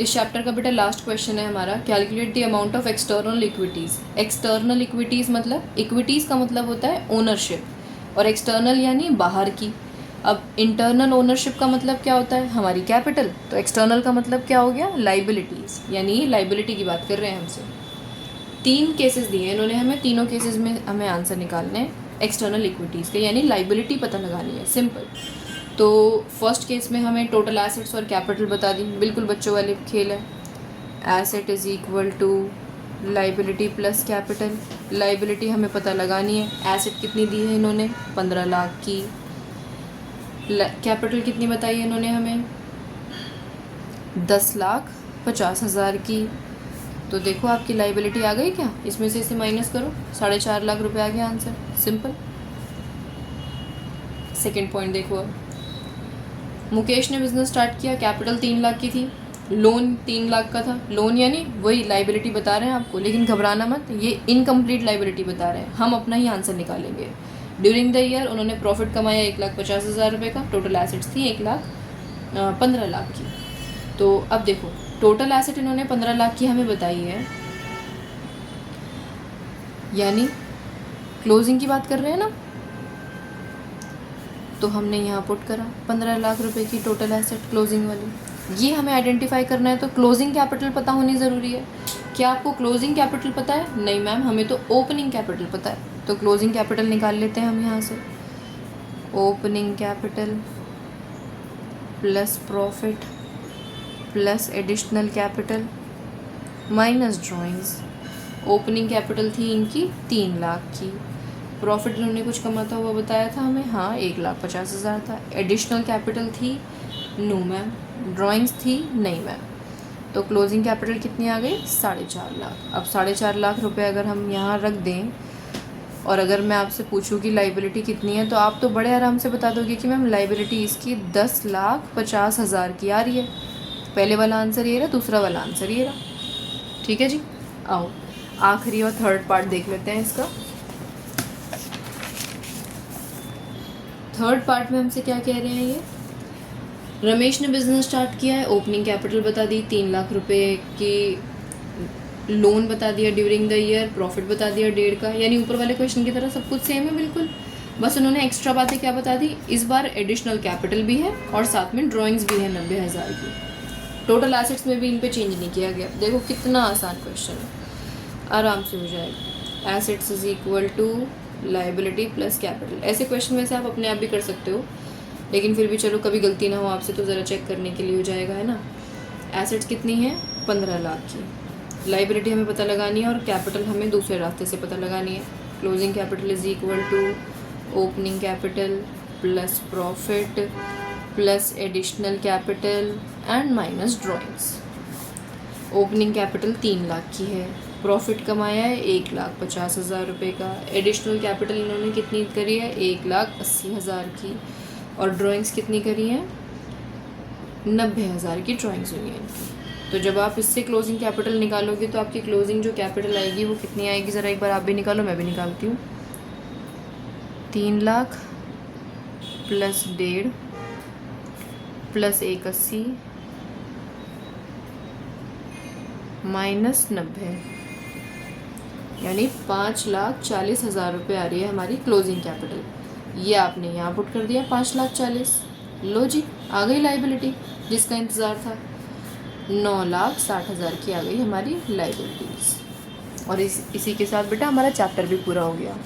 इस चैप्टर का बेटा लास्ट क्वेश्चन है हमारा, calculate the amount of external equities. External equities मतलब, इक्विटीज़ का मतलब होता है ओनरशिप, और एक्सटर्नल यानी बाहर की। अब इंटरनल ओनरशिप का मतलब क्या होता है, हमारी कैपिटल। तो एक्सटर्नल का मतलब क्या हो गया, लाइबिलिटीज़, यानी लाइबिलिटी की बात कर रहे हैं हमसे। 3 केसेस दिए इन्होंने हमें, तीनों केसेस में हमें आंसर निकालने हैं एक्सटर्नल इक्विटीज़ के, यानी लाइबिलिटी पता लगानी है, सिंपल। तो फर्स्ट केस में हमें टोटल एसेट्स और कैपिटल बता दी, बिल्कुल बच्चों वाले खेल है। Asset is equal to liability plus capital. Liability हमें पता लगानी है, एसेट कितनी दी है इन्होंने, 15 लाख की। कैपिटल कितनी बताई है इन्होंने हमें, 10,50,000 की। तो देखो आपकी लाइबिलिटी आ गई क्या, इसमें से इसे माइनस करो, 4.5 लाख रुपए आ गया आंसर, सिंपल। सेकंड पॉइंट देखो, अब मुकेश ने बिजनेस स्टार्ट किया, कैपिटल 3 लाख की थी, लोन 3 लाख का था। लोन यानी वही लाइबिलिटी बता रहे हैं आपको, लेकिन घबराना मत, ये इनकम्प्लीट लाइबिलिटी बता रहे हैं, हम अपना ही आंसर निकालेंगे। ड्यूरिंग द ईयर उन्होंने प्रॉफिट कमाया 1,50,000 रुपये का, टोटल एसेट्स थी 1,15 लाख की। तो अब देखो, टोटल एसेट इन्होंने 15 लाख की हमें बताई है, यानी क्लोजिंग की बात कर रहे हैं ना, तो हमने यहाँ पुट करा 15 लाख रुपए की टोटल एसेट क्लोजिंग वाली। ये हमें आइडेंटिफाई करना है, तो क्लोजिंग कैपिटल पता होनी ज़रूरी है। क्या आपको क्लोजिंग कैपिटल पता है, नहीं मैम हमें तो ओपनिंग कैपिटल पता है। तो क्लोजिंग कैपिटल निकाल लेते हैं हम यहाँ से, opening capital plus profit plus additional capital minus drawings. Opening capital थी इनकी 3 लाख की, प्रॉफिट इन्होंने कुछ कमाता हुआ बताया था हमें, हाँ 1,50,000 था। एडिशनल कैपिटल थी, नो मैम। ड्राइंग्स थी, नहीं मैम। तो क्लोजिंग कैपिटल कितनी आ गई, 4.5 लाख। अब 4.5 लाख रुपए अगर हम यहाँ रख दें, और अगर मैं आपसे पूछूँ कि लाइबिलिटी कितनी है, तो आप तो बड़े आराम से बता दोगे कि मैम लाइबिलिटी इसकी 10,50,000 की आ रही है। पहले वाला आंसर ये रहा, दूसरा वाला आंसर ये रहा। ठीक है जी, आओ आखिरी और थर्ड पार्ट देख लेते हैं इसका। थर्ड पार्ट में हमसे क्या कह रहे हैं ये, रमेश ने बिजनेस स्टार्ट किया है, ओपनिंग कैपिटल बता दी 3 लाख रुपए की, लोन बता दिया ड्यूरिंग द ईयर, प्रॉफिट बता दिया 1.5 का, यानी ऊपर वाले क्वेश्चन की तरह सब कुछ सेम है बिल्कुल। बस उन्होंने एक्स्ट्रा बातें क्या बता दी, इस बार एडिशनल कैपिटल भी है और साथ में ड्राइंग्स भी है 90,000 की। टोटल एसेट्स में भी इन पे चेंज नहीं किया गया। देखो कितना आसान क्वेश्चन है, आराम से हो जाएगा। Assets is equal to liability plus capital. ऐसे क्वेश्चन में से आप अपने आप भी कर सकते हो, लेकिन फिर भी चलो कभी गलती ना हो आपसे तो ज़रा चेक करने के लिए हो जाएगा, है ना। एसेट्स कितनी है, 15 लाख की। लाइबिलिटी हमें पता लगानी है और कैपिटल हमें दूसरे रास्ते से पता लगानी है। Closing capital is equal to opening capital plus profit plus additional capital and minus drawings. Opening capital 3 lakh की है, प्रॉफिट कमाया है 1,50,000 रुपये का, एडिशनल कैपिटल इन्होंने कितनी करी है 1,80,000 की, और ड्राइंग्स कितनी करी है 90,000 की ड्राइंग्स हुई है इनकी। तो जब आप इससे क्लोजिंग कैपिटल निकालोगे तो आपकी क्लोजिंग जो कैपिटल आएगी वो कितनी आएगी, ज़रा एक बार आप भी निकालो, मैं भी निकालती हूँ। 3 लाख प्लस 1.5 प्लस 1,80 माइनस 90, यानी 5,40,000 रुपये आ रही है हमारी क्लोजिंग कैपिटल। ये आपने यहाँ पुट कर दिया 5,40,000, लो जी आ गई लाइबिलिटी जिसका इंतज़ार था। 9,60,000 की आ गई हमारी लाइबिलिटीज़। और इसी के साथ बेटा हमारा चैप्टर भी पूरा हो गया।